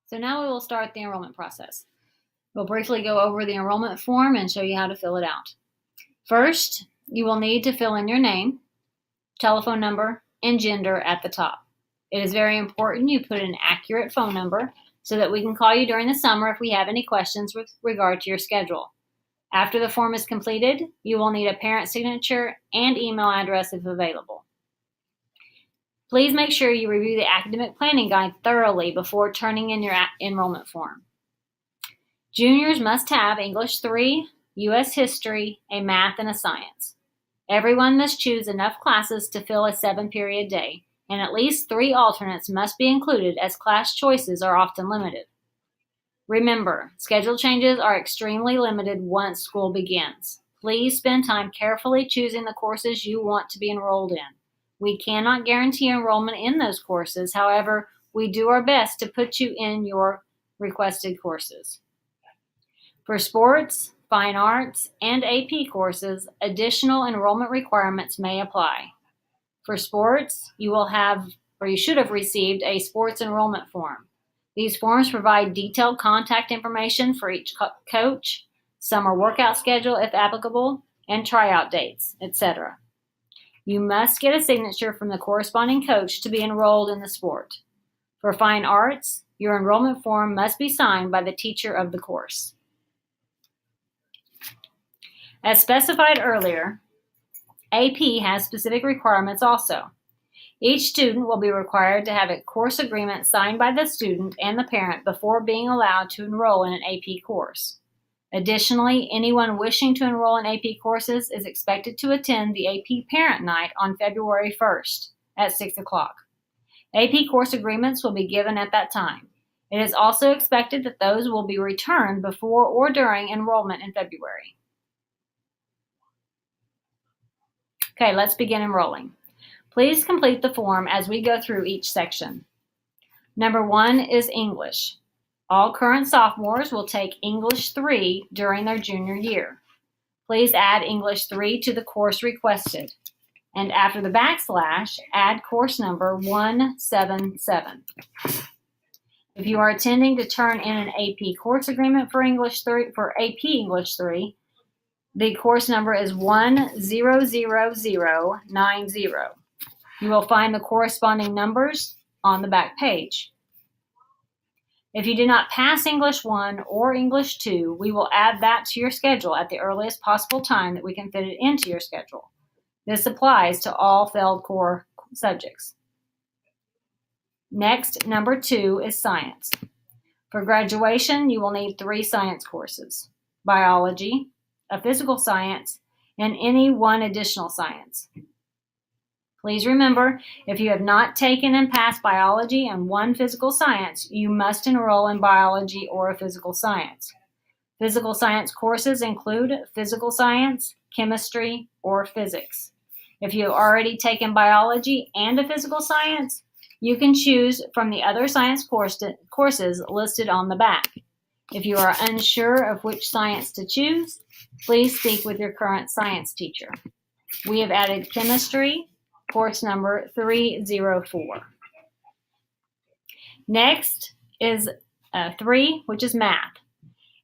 So now we will start the enrollment process. We'll briefly go over the enrollment form and show you how to fill it out. First, you will need to fill in your name, telephone number, and gender at the top. It is very important you put an accurate phone number so that we can call you during the summer if we have any questions with regard to your schedule. After the form is completed, you will need a parent signature and email address if available. Please make sure you review the academic planning guide thoroughly before turning in your enrollment form. Juniors must have English 3, U.S. History, a Math, and a Science. Everyone must choose enough classes to fill a 7-period day, and at least 3 alternates must be included as class choices are often limited. Remember, schedule changes are extremely limited once school begins. Please spend time carefully choosing the courses you want to be enrolled in. We cannot guarantee enrollment in those courses. However, we do our best to put you in your requested courses. For sports, fine arts, and AP courses, additional enrollment requirements may apply. For sports, you should have received a sports enrollment form. These forms provide detailed contact information for each coach, summer workout schedule if applicable, and tryout dates, etc. You must get a signature from the corresponding coach to be enrolled in the sport. For fine arts, your enrollment form must be signed by the teacher of the course. As specified earlier, AP has specific requirements also. Each student will be required to have a course agreement signed by the student and the parent before being allowed to enroll in an AP course. Additionally, anyone wishing to enroll in AP courses is expected to attend the AP Parent Night on February 1st at 6 o'clock. AP course agreements will be given at that time. It is also expected that those will be returned before or during enrollment in February. Okay, let's begin enrolling. Please complete the form as we go through each section. Number 1 is English. All current sophomores will take English 3 during their junior year. Please add English 3 to the course requested, and after the backslash, add course number 177. If you are intending to turn in an AP course agreement for AP English 3, the course number is 100090. You will find the corresponding numbers on the back page. If you did not pass English 1 or English 2, we will add that to your schedule at the earliest possible time that we can fit it into your schedule. This applies to all failed core subjects. Next, number 2 is science. For graduation, you will need 3 science courses: biology, a physical science, and any one additional science. Please remember, if you have not taken and passed biology and 1 physical science, you must enroll in biology or a physical science. Physical science courses include physical science, chemistry, or physics. If you have already taken biology and a physical science, you can choose from the other science courses listed on the back. If you are unsure of which science to choose, please speak with your current science teacher. We have added chemistry, course number 304. Next is 3, which is math.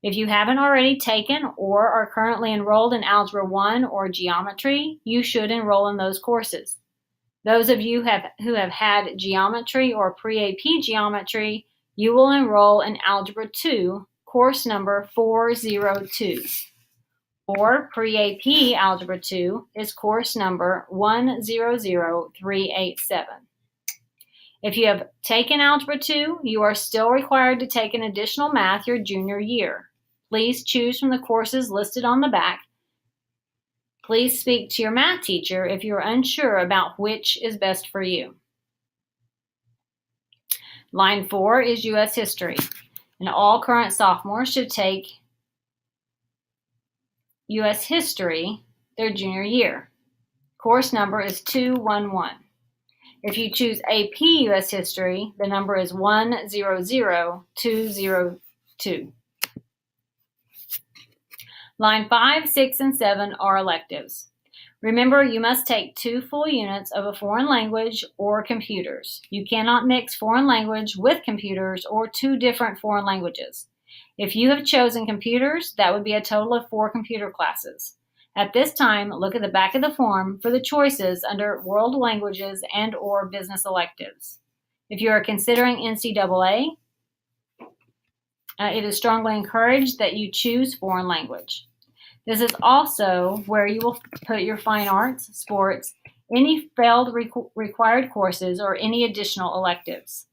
If you haven't already taken or are currently enrolled in Algebra 1 or Geometry, you should enroll in those courses. Those of you who have had Geometry or Pre-AP Geometry, you will enroll in Algebra 2, course number 402. Or Pre-AP Algebra 2 is course number 100387. If you have taken Algebra 2, you are still required to take an additional math your junior year. Please choose from the courses listed on the back. Please speak to your math teacher if you are unsure about which is best for you. Line 4 is U.S. History, and all current sophomores should take U.S. History their junior year. Course number is 211. If you choose AP U.S. History, the number is 100202. Line 5, 6, and 7 are electives. Remember, you must take 2 full units of a foreign language or computers. You cannot mix foreign language with computers or 2 different foreign languages. If you have chosen computers, that would be a total of 4 computer classes. At this time, look at the back of the form for the choices under World Languages and/or Business Electives. If you are considering NCAA, it is strongly encouraged that you choose foreign language. This is also where you will put your fine arts, sports, any failed required courses, or any additional electives.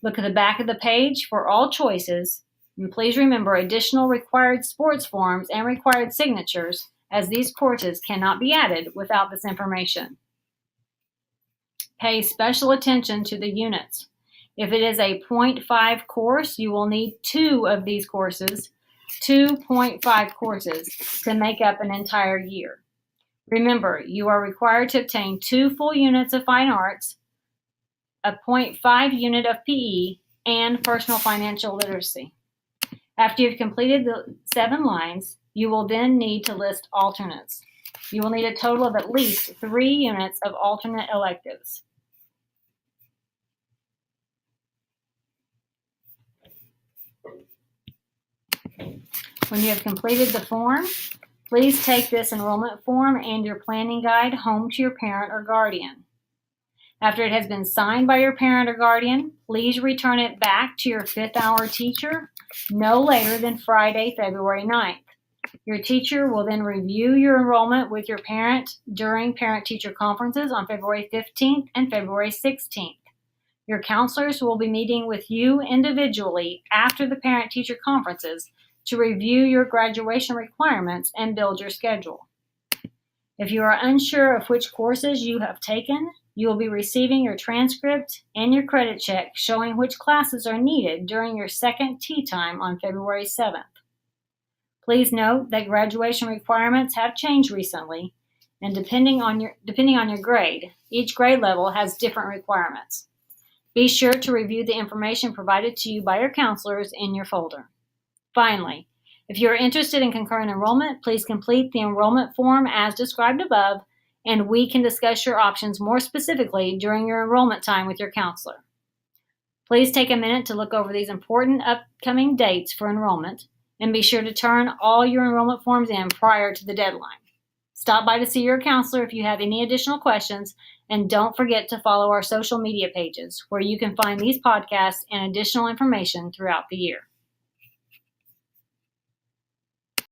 Look at the back of the page for all choices, and please remember additional required sports forms and required signatures, as these courses cannot be added without this information. Pay special attention to the units. If it is a 0.5 course, you will need 2 of these courses, 2.5 courses, to make up an entire year. Remember, you are required to obtain 2 full units of fine arts, a 0.5 unit of PE, and personal financial literacy. After you've completed the 7 lines, you will then need to list alternates. You will need a total of at least 3 units of alternate electives. When you have completed the form, please take this enrollment form and your planning guide home to your parent or guardian. After it has been signed by your parent or guardian, please return it back to your 5th hour teacher no later than Friday, February 9th. Your teacher will then review your enrollment with your parent during parent-teacher conferences on February 15th and February 16th. Your counselors will be meeting with you individually after the parent-teacher conferences to review your graduation requirements and build your schedule. If you are unsure of which courses you have taken, you will be receiving your transcript and your credit check showing which classes are needed during your second tea time on February 7th. Please note that graduation requirements have changed recently, and depending on your grade, each grade level has different requirements. Be sure to review the information provided to you by your counselors in your folder. Finally, if you are interested in concurrent enrollment, please complete the enrollment form as described above, and we can discuss your options more specifically during your enrollment time with your counselor. Please take a minute to look over these important upcoming dates for enrollment, and be sure to turn all your enrollment forms in prior to the deadline. Stop by to see your counselor if you have any additional questions, and don't forget to follow our social media pages where you can find these podcasts and additional information throughout the year.